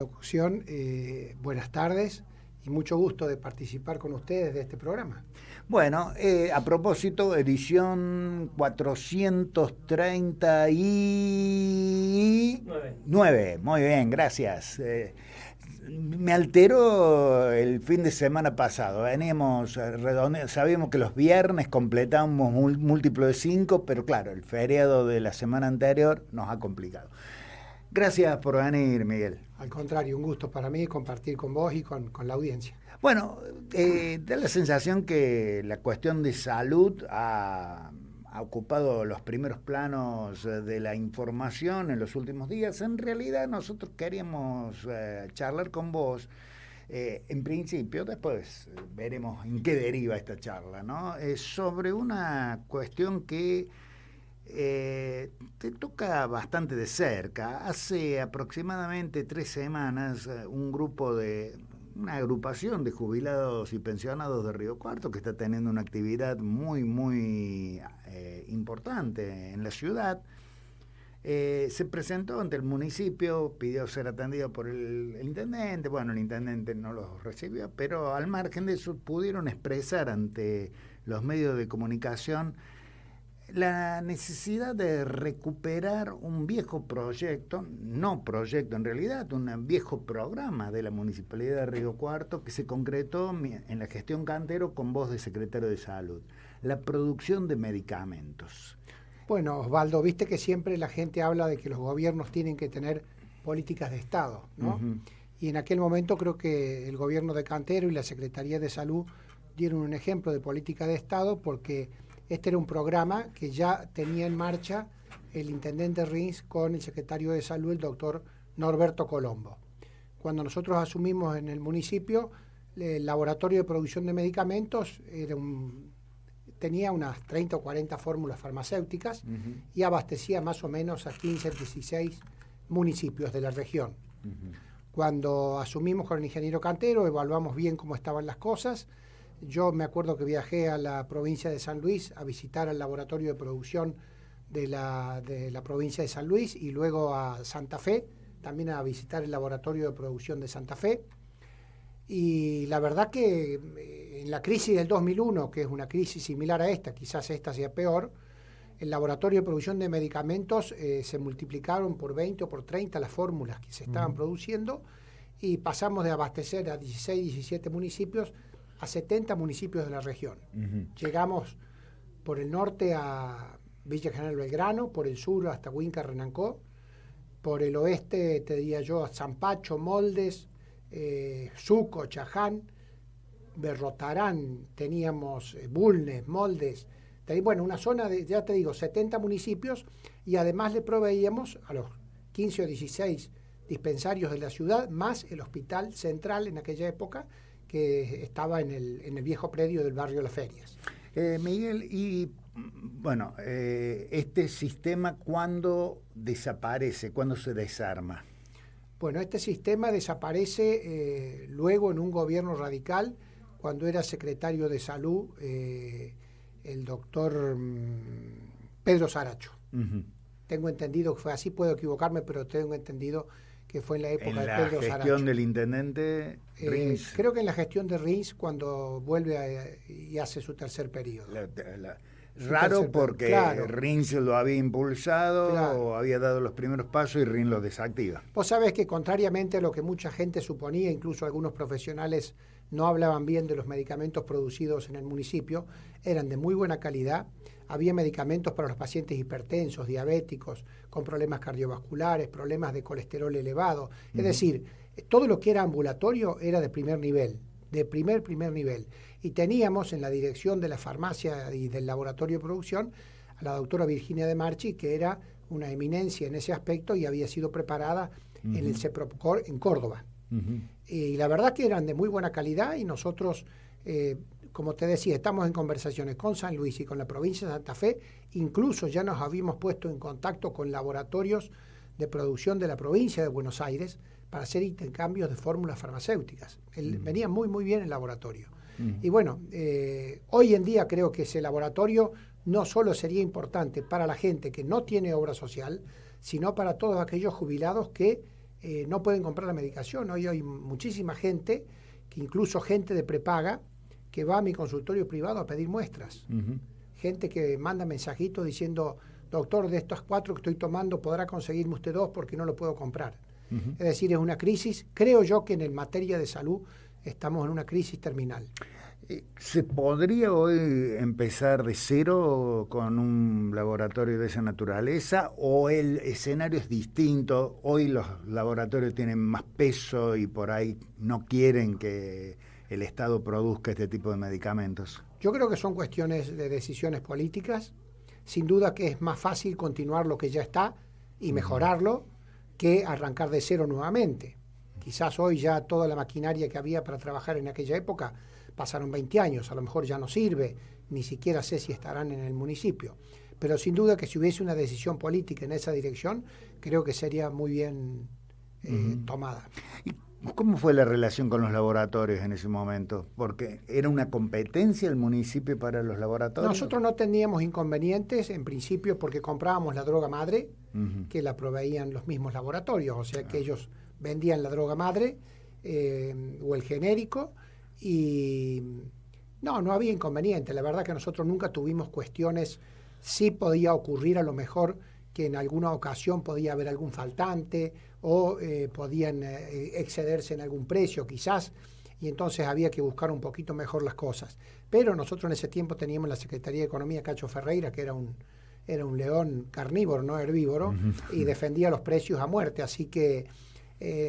Locución, buenas tardes y mucho gusto de participar con ustedes de este programa. Bueno, a propósito, edición 439. Muy bien, gracias. Me alteró el fin de semana pasado. Veníamos sabíamos que los viernes completamos múltiplo de 5, pero claro, el feriado de la semana anterior nos ha complicado. Gracias por venir, Miguel. Al contrario, un gusto para mí compartir con vos y con la audiencia. Bueno, da la sensación que la cuestión de salud ha ocupado los primeros planos de la información en los últimos días. En realidad nosotros queríamos charlar con vos, en principio, después veremos en qué deriva esta charla, ¿no? Sobre una cuestión que te toca bastante de cerca. Hace aproximadamente 3 semanas, una agrupación de jubilados y pensionados de Río Cuarto, que está teniendo una actividad muy importante en la ciudad, se presentó ante el municipio, pidió ser atendido por el intendente. Bueno, el intendente no los recibió, pero al margen de eso pudieron expresar ante los medios de comunicación la necesidad de recuperar un viejo proyecto, no proyecto en realidad, un viejo programa de la Municipalidad de Río Cuarto que se concretó en la gestión Cantero con voz de secretario de Salud, la producción de medicamentos. Bueno, Osvaldo, viste que siempre la gente habla de que los gobiernos tienen que tener políticas de Estado, ¿no? Uh-huh. Y en aquel momento creo que el gobierno de Cantero y la Secretaría de Salud dieron un ejemplo de política de Estado, porque este era un programa que ya tenía en marcha el intendente Rins con el secretario de Salud, el doctor Norberto Colombo. Cuando nosotros asumimos en el municipio, el laboratorio de producción de medicamentos tenía unas 30 o 40 fórmulas farmacéuticas, uh-huh, y abastecía más o menos a 15, 16 municipios de la región. Uh-huh. Cuando asumimos con el ingeniero Cantero, evaluamos bien cómo estaban las cosas. Yo me acuerdo que viajé a la provincia de San Luis a visitar el laboratorio de producción de la provincia de San Luis, y luego a Santa Fe, también a visitar el laboratorio de producción de Santa Fe. Y la verdad que en la crisis del 2001, que es una crisis similar a esta, quizás esta sea peor, el laboratorio de producción de medicamentos se multiplicaron por 20 o por 30 las fórmulas que se estaban produciendo, y pasamos de abastecer a 16, 17 municipios a 70 municipios de la región. Uh-huh. Llegamos por el norte a Villa General Belgrano, por el sur hasta Huinca, Renancó, por el oeste, te diría yo, a Zampacho, Moldes, Suco, Chaján, Berrotarán, teníamos Bulnes, Moldes, bueno, una zona de, ya te digo, 70 municipios, y además le proveíamos a los 15 o 16 dispensarios de la ciudad, más el hospital central en aquella época, que estaba en el viejo predio del barrio Las Ferias. Miguel, y bueno, este sistema, ¿cuándo desaparece? ¿Cuándo se desarma? Bueno, este sistema desaparece luego en un gobierno radical, cuando era secretario de Salud el doctor Pedro Saracho. Uh-huh. Tengo entendido que fue así, puedo equivocarme, pero tengo entendido que fue en la época de Pedro Saracho. ¿En la gestión del intendente Rins? Creo que en la gestión de Rins, cuando vuelve y hace su tercer periodo. Raro, porque claro, Rins lo había impulsado, claro, o había dado los primeros pasos, y Rins lo desactiva. Vos sabés que, contrariamente a lo que mucha gente suponía, incluso algunos profesionales no hablaban bien de los medicamentos producidos en el municipio, eran de muy buena calidad. Había medicamentos para los pacientes hipertensos, diabéticos, con problemas cardiovasculares, problemas de colesterol elevado. Es decir, todo lo que era ambulatorio era de primer nivel, de primer nivel. Y teníamos en la dirección de la farmacia y del laboratorio de producción a la doctora Virginia de Marchi, que era una eminencia en ese aspecto y había sido preparada en el CEPROCOR en Córdoba. Y la verdad que eran de muy buena calidad, y nosotros, como te decía, estamos en conversaciones con San Luis y con la provincia de Santa Fe. Incluso ya nos habíamos puesto en contacto con laboratorios de producción de la provincia de Buenos Aires para hacer intercambios de fórmulas farmacéuticas. Venía muy bien el laboratorio. Y bueno, hoy en día creo que ese laboratorio no solo sería importante para la gente que no tiene obra social, sino para todos aquellos jubilados que no pueden comprar la medicación. Hoy hay muchísima gente, que incluso gente de prepaga, que va a mi consultorio privado a pedir muestras. Gente que manda mensajitos diciendo, doctor, de estos 4 que estoy tomando, ¿podrá conseguirme usted 2 porque no lo puedo comprar? Es decir, es una crisis. Creo yo que en materia de salud estamos en una crisis terminal. ¿Se podría hoy empezar de cero con un laboratorio de esa naturaleza o el escenario es distinto? Hoy los laboratorios tienen más peso y por ahí no quieren que el Estado produzca este tipo de medicamentos. Yo creo que son cuestiones de decisiones políticas. Sin duda que es más fácil continuar lo que ya está y mejorarlo que arrancar de cero nuevamente. Quizás hoy ya toda la maquinaria que había para trabajar en aquella época pasaron 20 años, a lo mejor ya no sirve, ni siquiera sé si estarán en el municipio. Pero sin duda que si hubiese una decisión política en esa dirección, creo que sería muy bien tomada. ¿Y cómo fue la relación con los laboratorios en ese momento? Porque ¿era una competencia el municipio para los laboratorios? Nosotros no teníamos inconvenientes, en principio, porque comprábamos la droga madre, que la proveían los mismos laboratorios, o sea que ellos vendían la droga madre o el genérico, y no había inconveniente. La verdad que nosotros nunca tuvimos cuestiones. Sí podía ocurrir a lo mejor que en alguna ocasión podía haber algún faltante o podían excederse en algún precio quizás, y entonces había que buscar un poquito mejor las cosas. Pero nosotros en ese tiempo teníamos la Secretaría de Economía Cacho Ferreira, que era un león carnívoro, no herbívoro, y defendía los precios a muerte, así que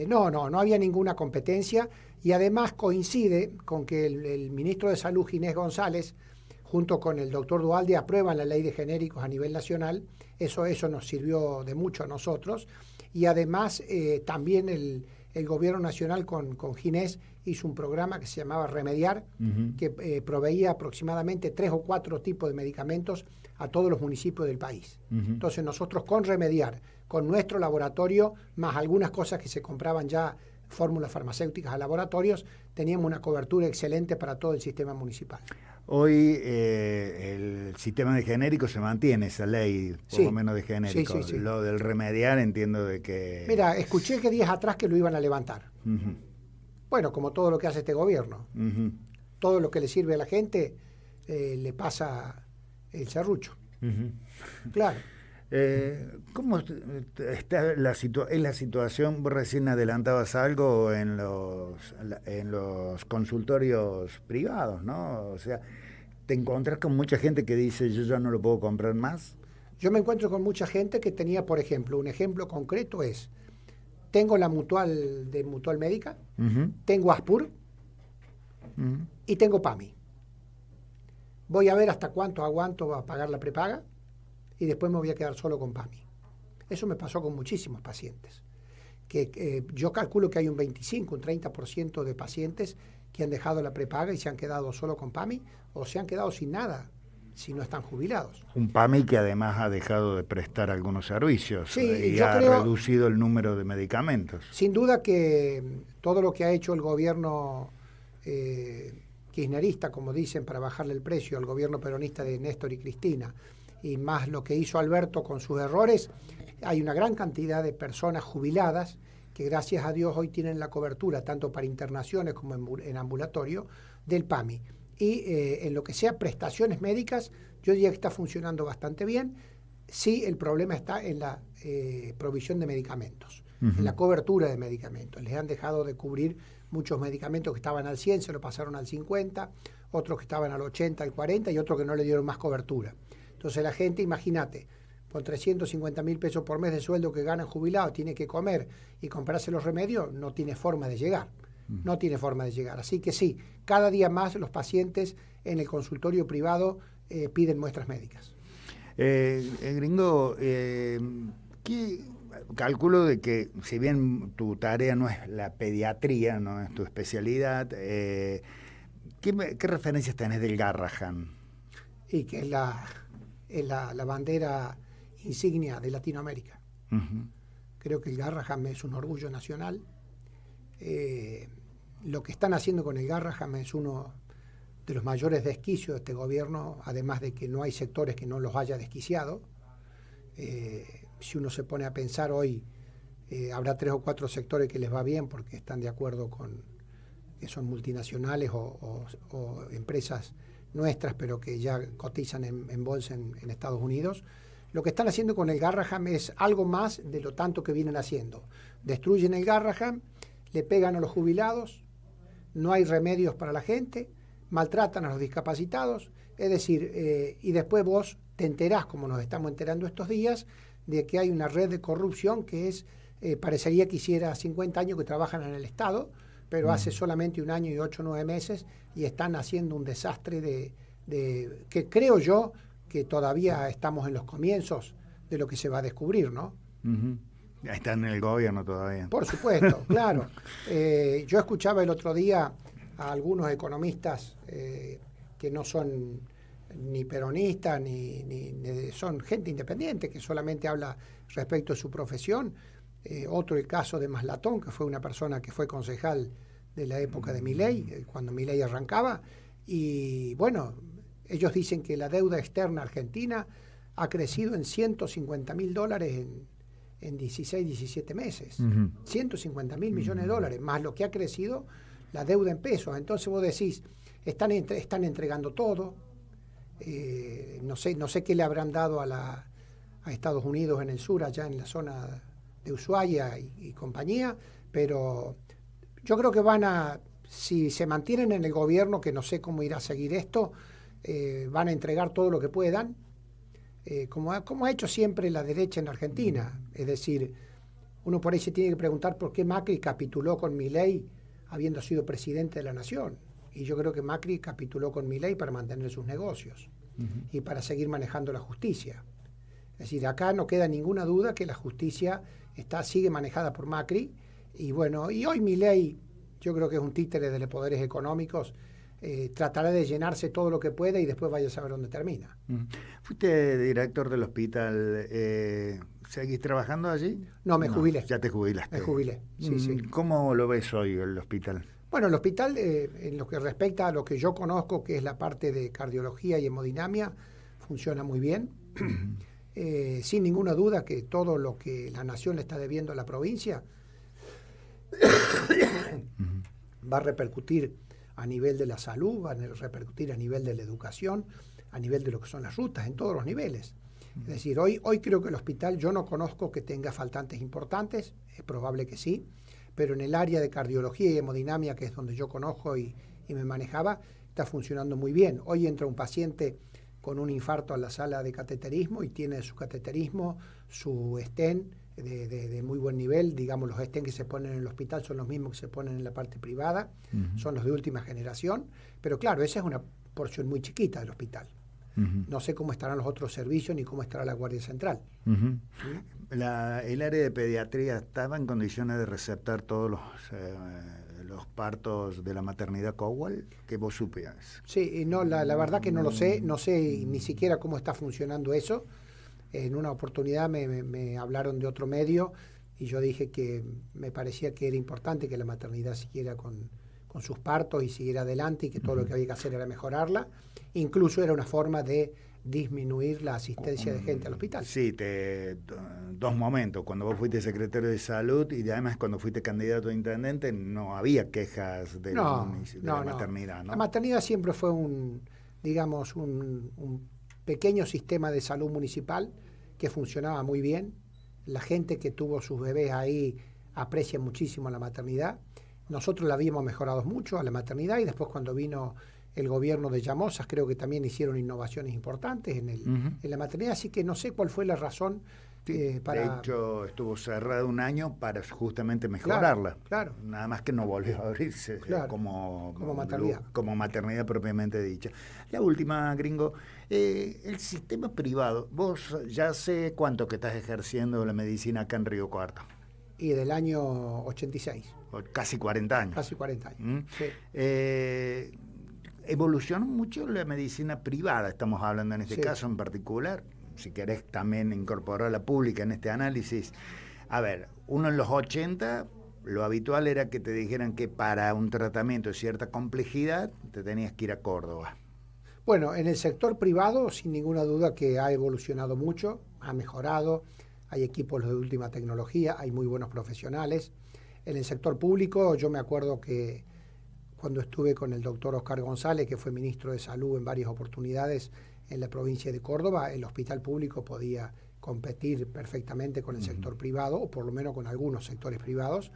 no había ninguna competencia. Y además coincide con que el ministro de Salud, Ginés González, junto con el doctor Duhalde, aprueban la ley de genéricos a nivel nacional. Eso nos sirvió de mucho a nosotros. Y además también el gobierno nacional con Ginés hizo un programa que se llamaba Remediar, que proveía aproximadamente 3 o 4 tipos de medicamentos a todos los municipios del país. Entonces nosotros con Remediar, con nuestro laboratorio, más algunas cosas que se compraban ya, fórmulas farmacéuticas a laboratorios, teníamos una cobertura excelente para todo el sistema municipal. Hoy el sistema de genéricos se mantiene, esa ley, por lo menos de genéricos. Sí. Lo del Remediar entiendo de que... Mira, escuché que días atrás que lo iban a levantar. Bueno, como todo lo que hace este gobierno. Todo lo que le sirve a la gente le pasa el serrucho. Claro. ¿Cómo está la situación? Vos recién adelantabas algo en los consultorios privados, ¿no? O sea, ¿te encontrás con mucha gente que dice yo ya no lo puedo comprar más? Yo me encuentro con mucha gente que tenía, por ejemplo, un ejemplo concreto es, tengo la mutual de Mutual Médica, tengo Aspur y tengo PAMI. Voy a ver hasta cuánto aguanto a pagar la prepaga y después me voy a quedar solo con PAMI. Eso me pasó con muchísimos pacientes. Yo calculo que hay un 25, un 30% de pacientes que han dejado la prepaga y se han quedado solo con PAMI o se han quedado sin nada si no están jubilados. Un PAMI que además ha dejado de prestar algunos servicios y yo ha creo, reducido el número de medicamentos. Sin duda que todo lo que ha hecho el gobierno kirchnerista, como dicen, para bajarle el precio al gobierno peronista de Néstor y Cristina, y más lo que hizo Alberto con sus errores, hay una gran cantidad de personas jubiladas que gracias a Dios hoy tienen la cobertura, tanto para internaciones como en ambulatorio, del PAMI. Y en lo que sea prestaciones médicas, yo diría que está funcionando bastante bien. Sí, el problema está en la provisión de medicamentos, en la cobertura de medicamentos. Les han dejado de cubrir muchos medicamentos que estaban al 100, se lo pasaron al 50, otros que estaban al 80, al 40 y otros que no le dieron más cobertura. Entonces la gente, imagínate, con 350.000 pesos por mes de sueldo que ganan jubilados, tiene que comer y comprarse los remedios, no tiene forma de llegar. No tiene forma de llegar. Así que sí, cada día más los pacientes en el consultorio privado piden muestras médicas. Gringo, calculo de que si bien tu tarea no es la pediatría, no es tu especialidad, ¿qué referencias tenés del Garrahan? Y que es la bandera insignia de Latinoamérica. Creo que el Garrahan es un orgullo nacional. Lo que están haciendo con el Garrahan es uno de los mayores desquicios de este gobierno, además de que no hay sectores que no los haya desquiciado. Si uno se pone a pensar hoy, Habrá 3 o 4 sectores que les va bien porque están de acuerdo con que son multinacionales o empresas nuestras, pero que ya cotizan en bolsa en Estados Unidos. Lo que están haciendo con el Garrahan es algo más de lo tanto que vienen haciendo. Destruyen el Garrahan, le pegan a los jubilados, no hay remedios para la gente, maltratan a los discapacitados, es decir, y después vos te enterás, como nos estamos enterando estos días, de que hay una red de corrupción que es, parecería que hiciera 50 años que trabajan en el Estado, pero hace solamente 1 año y 8 o 9 meses y están haciendo un desastre de que creo yo que todavía estamos en los comienzos de lo que se va a descubrir, ¿no? Están en el gobierno todavía. Por supuesto, claro. Yo escuchaba el otro día a algunos economistas que no son ni peronistas, ni son gente independiente, que solamente habla respecto a su profesión. Otro el caso de Maslatón, que fue una persona que fue concejal de la época de Milei, cuando Milei arrancaba, y bueno, ellos dicen que la deuda externa argentina ha crecido en $150.000 en 16, 17 meses. 150.000 millones de dólares, más lo que ha crecido la deuda en pesos. Entonces vos decís, están entregando todo. No sé qué le habrán dado a Estados Unidos en el sur, allá en la zona de Ushuaia y compañía, pero yo creo que si se mantienen en el gobierno, que no sé cómo irá a seguir esto, van a entregar todo lo que puedan, como ha hecho siempre la derecha en Argentina. Es decir, uno por ahí se tiene que preguntar por qué Macri capituló con Milei habiendo sido presidente de la nación. Y yo creo que Macri capituló con Milei para mantener sus negocios y para seguir manejando la justicia. Es decir, acá no queda ninguna duda que la justicia sigue manejada por Macri. Y bueno, y hoy Milei, yo creo que es un títere de los poderes económicos, tratará de llenarse todo lo que pueda y después vaya a saber dónde termina. ¿Fuiste director del hospital? ¿Seguís trabajando allí? No, me jubilé. Ya te jubilaste. Me jubilé, sí. ¿Cómo lo ves hoy el hospital? Bueno, el hospital, en lo que respecta a lo que yo conozco, que es la parte de cardiología y hemodinamia, funciona muy bien. Sin ninguna duda que todo lo que la nación le está debiendo a la provincia va a repercutir a nivel de la salud, va a repercutir a nivel de la educación, a nivel de lo que son las rutas, en todos los niveles. Es decir, hoy creo que el hospital, yo no conozco que tenga faltantes importantes, es probable que sí, pero en el área de cardiología y hemodinamia, que es donde yo conozco y me manejaba, está funcionando muy bien. Hoy entra un paciente con un infarto a la sala de cateterismo y tiene su cateterismo, su stent de muy buen nivel. Digamos, los stents que se ponen en el hospital son los mismos que se ponen en la parte privada, son los de última generación, pero claro, esa es una porción muy chiquita del hospital. No sé cómo estarán los otros servicios ni cómo estará la Guardia Central. El área de pediatría estaba en condiciones de receptar todos los partos de la maternidad Cowell, que vos supieras. Sí, no, la verdad que no sé ni siquiera cómo está funcionando eso. En una oportunidad me hablaron de otro medio y yo dije que me parecía que era importante que la maternidad siguiera con sus partos y siguiera adelante y que todo lo que había que hacer era mejorarla. Incluso era una forma de disminuir la asistencia de gente al hospital. Sí, dos momentos. Cuando vos fuiste secretario de salud y además cuando fuiste candidato a intendente no había quejas de la maternidad, ¿no? La maternidad siempre fue un pequeño sistema de salud municipal que funcionaba muy bien. La gente que tuvo sus bebés ahí aprecia muchísimo la maternidad. Nosotros la habíamos mejorado mucho a la maternidad y después cuando vino el gobierno de Llamosas creo que también hicieron innovaciones importantes en la maternidad, así que no sé cuál fue la razón para... De hecho, estuvo cerrada 1 año para justamente mejorarla. Claro. Nada más que no volvió a abrirse como maternidad. Como maternidad propiamente dicha. La última, Gringo, el sistema privado, vos ya sé cuánto que estás ejerciendo la medicina acá en Río Cuarto. Y del año 86. Casi 40 años. Casi 40 años, sí. Evolucionó mucho la medicina privada, estamos hablando en este caso en particular, si querés también incorporar la pública en este análisis. A ver, uno en los 80, lo habitual era que te dijeran que para un tratamiento de cierta complejidad te tenías que ir a Córdoba. Bueno, en el sector privado, sin ninguna duda que ha evolucionado mucho, ha mejorado, hay equipos de última tecnología, hay muy buenos profesionales. En el sector público, yo me acuerdo que cuando estuve con el doctor Oscar González, que fue ministro de Salud en varias oportunidades en la provincia de Córdoba, el hospital público podía competir perfectamente con el sector privado, o por lo menos con algunos sectores privados,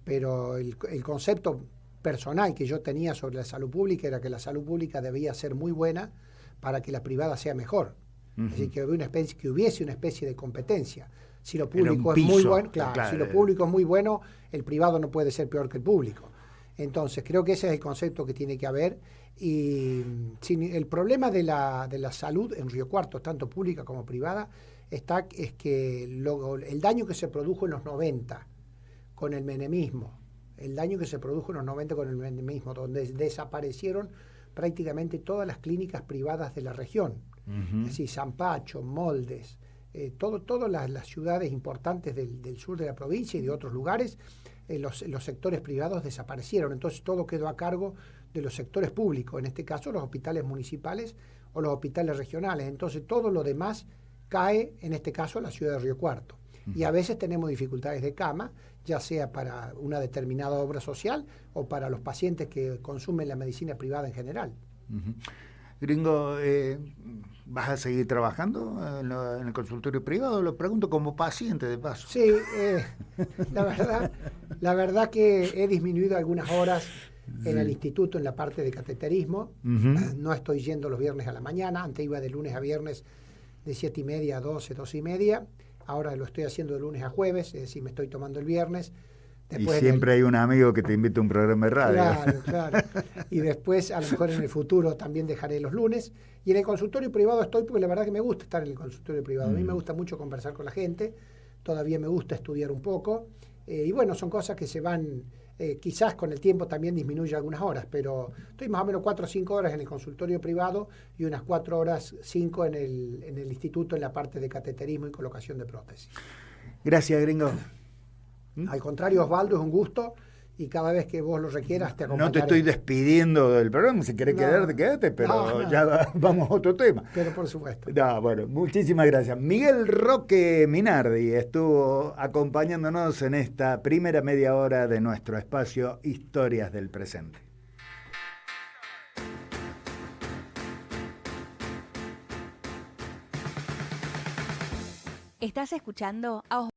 pero el concepto personal que yo tenía sobre la salud pública era que la salud pública debía ser muy buena para que la privada sea mejor. Es decir, que hubiese una especie de competencia. Si lo público es muy bueno, claro, si lo público es muy bueno, el privado no puede ser peor que el público. Entonces, creo que ese es el concepto que tiene que haber. Y el problema de la salud en Río Cuarto, tanto pública como privada, es que el daño que se produjo en los 90 con el menemismo, donde desaparecieron prácticamente todas las clínicas privadas de la región, es decir, Zampacho, Moldes, todas las ciudades importantes del sur de la provincia y de otros lugares, los sectores privados desaparecieron. Entonces todo quedó a cargo de los sectores públicos, en este caso los hospitales municipales o los hospitales regionales. Entonces todo lo demás cae, en este caso, en la ciudad de Río Cuarto. Y a veces tenemos dificultades de cama, ya sea para una determinada obra social o para los pacientes que consumen la medicina privada en general. Gringo, ¿vas a seguir trabajando en el consultorio privado? Lo pregunto como paciente, de paso. Sí, la verdad que he disminuido algunas horas en el instituto en la parte de cateterismo. No estoy yendo los viernes a la mañana, antes iba de lunes a viernes de 7:30 a 12, 12:30. Ahora lo estoy haciendo de lunes a jueves, es decir, me estoy tomando el viernes. Después y siempre hay un amigo que te invita a un programa de radio. Claro. Y después, a lo mejor en el futuro, también dejaré los lunes. Y en el consultorio privado estoy porque la verdad que me gusta estar en el consultorio privado. A mí me gusta mucho conversar con la gente, todavía me gusta estudiar un poco. Y bueno, son cosas que se van, quizás con el tiempo también disminuye algunas horas, pero estoy más o menos 4 o 5 horas en el consultorio privado y unas 4 horas, 5 en el instituto en la parte de cateterismo y colocación de prótesis. Gracias, Gringo. Al contrario, Osvaldo, es un gusto y cada vez que vos lo requieras te acompañaré. No te estoy despidiendo del programa, si querés quedarte, quédate, pero ya vamos a otro tema. Pero por supuesto. Bueno, muchísimas gracias. Miguel Roque Minardi estuvo acompañándonos en esta primera media hora de nuestro espacio Historias del Presente. Estás escuchando a